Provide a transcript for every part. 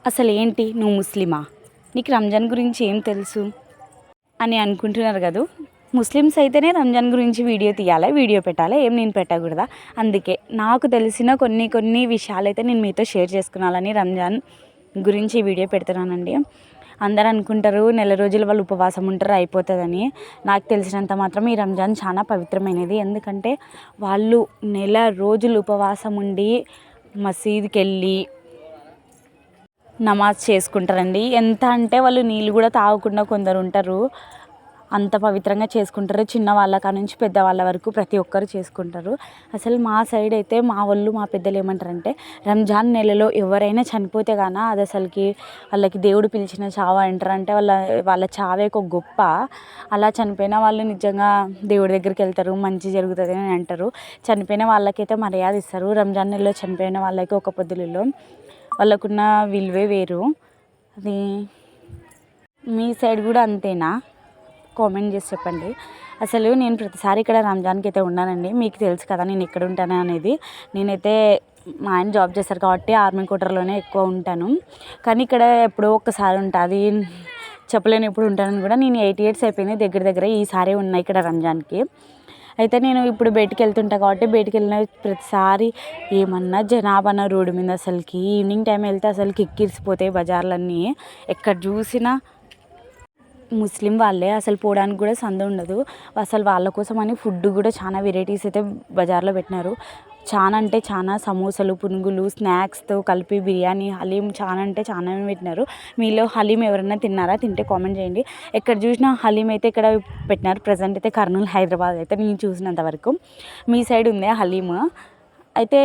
అసలు ఏంటి నువ్వు ముస్లిమా, నీకు రంజాన్ గురించి ఏం తెలుసు అని అనుకుంటున్నారు కదా. ముస్లిమ్స్ అయితేనే రంజాన్ గురించి వీడియో తీయాలి, వీడియో పెట్టాలి, ఏం నేను పెట్టకూడదా? అందుకే నాకు తెలిసిన కొన్ని విషయాలు అయితే నేను మీతో షేర్ చేసుకున్నాలని రంజాన్ గురించి వీడియో పెడుతున్నానండి. అందరు అనుకుంటారు నెల రోజులు వాళ్ళు ఉపవాసం ఉంటారు అయిపోతుందని. నాకు తెలిసినంత మాత్రం ఈ రంజాన్ చాలా పవిత్రమైనది. ఎందుకంటే వాళ్ళు నెల రోజులు ఉపవాసం ఉండి మసీదుకి వెళ్ళి నమాజ్ చేసుకుంటారండి. ఎంత అంటే వాళ్ళు నీళ్ళు కూడా తాగకుండా కొందరు ఉంటారు, అంత పవిత్రంగా చేసుకుంటారు. చిన్న వాళ్ళ కాడ నుంచి పెద్దవాళ్ళ వరకు ప్రతి ఒక్కరు చేసుకుంటారు. అసలు మా సైడ్ అయితే మా వాళ్ళు మా పెద్దలు ఏమంటారంటే రంజాన్ నెలలో ఎవరైనా చనిపోతే గాన అది అసలుకి వాళ్ళకి దేవుడు పిలిచిన చావు అంటారు. అంటే వాళ్ళ చావే ఒక గొప్ప. అలా చనిపోయిన వాళ్ళు నిజంగా దేవుడి దగ్గరికి వెళ్తారు, మంచి జరుగుతుంది అని అంటారు. చనిపోయిన వాళ్ళకైతే మర్యాద ఇస్తారు. రంజాన్ నెలలో చనిపోయిన వాళ్ళకి ఒక పొద్దులలో వాళ్ళకున్న విలువే వేరు. అది మీ సైడ్ కూడా అంతేనా? కామెంట్ చేసి చెప్పండి. అసలు నేను ప్రతిసారి ఇక్కడ రంజాన్కి అయితే ఉన్నానండి. మీకు తెలుసు కదా నేను ఎక్కడ ఉంటాను అనేది. నేనైతే మా ఆయన జాబ్ చేస్తారు కాబట్టి ఆర్మీ క్వార్టర్లోనే ఎక్కువ ఉంటాను. కానీ ఇక్కడ ఎప్పుడో ఒక్కసారి ఉంటుంది, చెప్పలేను ఎప్పుడు ఉంటానని కూడా. నేను 8 years అయిపోయింది దగ్గర ఈసారి ఉన్నాయి ఇక్కడ రంజాన్కి. అయితే నేను ఇప్పుడు బయటికి వెళ్తుంటా కాబట్టి బయటికి వెళ్ళిన ప్రతిసారి ఏమన్నా జనాభా రోడ్డు మీద అసలుకి ఈవినింగ్ టైం వెళ్తే అసలుకి ఎక్కిరిసిపోతాయి బజార్లన్నీ. ఎక్కడ చూసినా ముస్లిం వాళ్ళే, అసలు పోవడానికి కూడా సందు ఉండదు. అసలు వాళ్ళ కోసం అని ఫుడ్ కూడా చాలా వెరైటీస్ అయితే బజార్లో పెట్టినారు. చాలా అంటే చాలా సమోసాలు, పునుగులు, స్నాక్స్తో కలిపి బిర్యానీ, హలీం చాలా అంటే చాలా పెట్టినారు. మీలో హలీం ఎవరైనా తిన్నారా? తింటే కామెంట్ చేయండి. ఎక్కడ చూసినా హలీం అయితే ఇక్కడ పెట్టినారు. ప్రజెంట్ అయితే కర్నూలు, హైదరాబాద్ అయితే నేను చూసినంత వరకు. మీ సైడ్ ఉందే హలీం? అయితే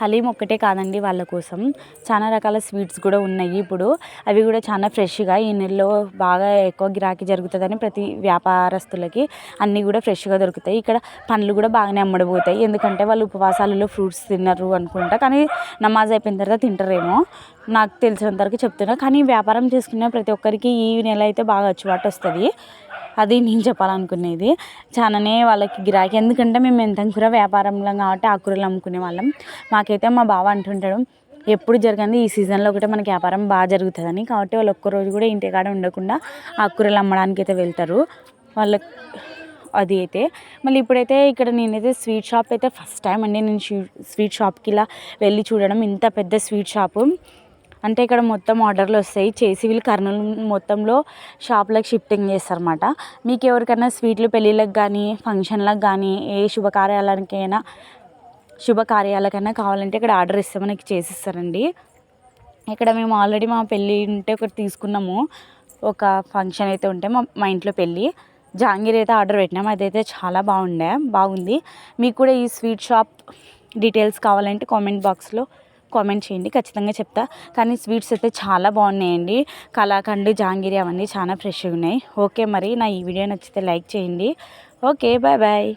హలీం ఒక్కటే కాదండి, వాళ్ళ కోసం చాలా రకాల స్వీట్స్ కూడా ఉన్నాయి ఇప్పుడు. అవి కూడా చాలా ఫ్రెష్గా ఈ నెలలో బాగా ఎక్కువ గిరాకీ జరుగుతుందని ప్రతి వ్యాపారస్తులకి అన్నీ కూడా ఫ్రెష్గా దొరుకుతాయి. ఇక్కడ పండ్లు కూడా బాగానే అమ్మడిపోతాయి. ఎందుకంటే వాళ్ళు ఉపవాసాలలో ఫ్రూట్స్ తిన్నారు అనుకుంటా, కానీ నమాజ్ అయిపోయిన తర్వాత తింటారేమో, నాకు తెలిసినంత వరకు చెప్తున్నా. కానీ వ్యాపారం చేసుకునే ప్రతి ఒక్కరికి ఈ నెల అయితే బాగా అచ్చుబాటు వస్తుంది. అది నేను చెప్పాలనుకునేది. చాలానే వాళ్ళకి గిరాకీ. ఎందుకంటే మేము మెంతంకూర వ్యాపారంలో కాబట్టి ఆకుకూరలు అమ్ముకునే వాళ్ళం. మాకైతే మా బావ అంటుంటాడు ఎప్పుడు జరగంది ఈ సీజన్లో ఒకటే మనకి వ్యాపారం బాగా జరుగుతుందని. కాబట్టి వాళ్ళు ఒక్కరోజు కూడా ఇంటికాడ ఉండకుండా ఆకుకూరలు అమ్మడానికి అయితే వెళ్తారు వాళ్ళకి. అది అయితే మళ్ళీ ఇప్పుడైతే ఇక్కడ నేనైతే స్వీట్ షాప్ అయితే ఫస్ట్ టైం అండి నేను స్వీట్ షాప్కి ఇలా వెళ్ళి చూడడం. ఇంత పెద్ద స్వీట్ షాపు అంటే ఇక్కడ మొత్తం ఆర్డర్లు వస్తాయి చేసి వీళ్ళు కర్నూలు మొత్తంలో షాప్లకు షిఫ్టింగ్ చేస్తారన్నమాట. మీకు ఎవరికైనా స్వీట్లు పెళ్ళిళ్ళకి కానీ ఫంక్షన్లకు కానీ ఏ శుభకార్యాలకైనా కావాలంటే ఇక్కడ ఆర్డర్ ఇస్తే మనకి చేసిస్తారండి. ఇక్కడ మేము ఆల్రెడీ మా పెళ్ళి ఉంటే ఒకటి తీసుకున్నాము. ఒక ఫంక్షన్ అయితే ఉంటే మా ఇంట్లో పెళ్ళి జాంగీర్ అయితే ఆర్డర్ పెట్టినాము. అదైతే చాలా బాగుంది. మీకు కూడా ఈ స్వీట్ షాప్ డీటెయిల్స్ కావాలంటే కామెంట్ బాక్స్లో కామెంట్ చేయండి, ఖచ్చితంగా చెప్తా. కానీ స్వీట్స్ అయితే చాలా బాగున్నాయండి. కలాకండ్, జాంగీరి అవన్నీ చాలా ఫ్రెష్గా ఉన్నాయి. ఓకే, మరి నా ఈ వీడియో నచ్చితే లైక్ చేయండి. Okay, bye.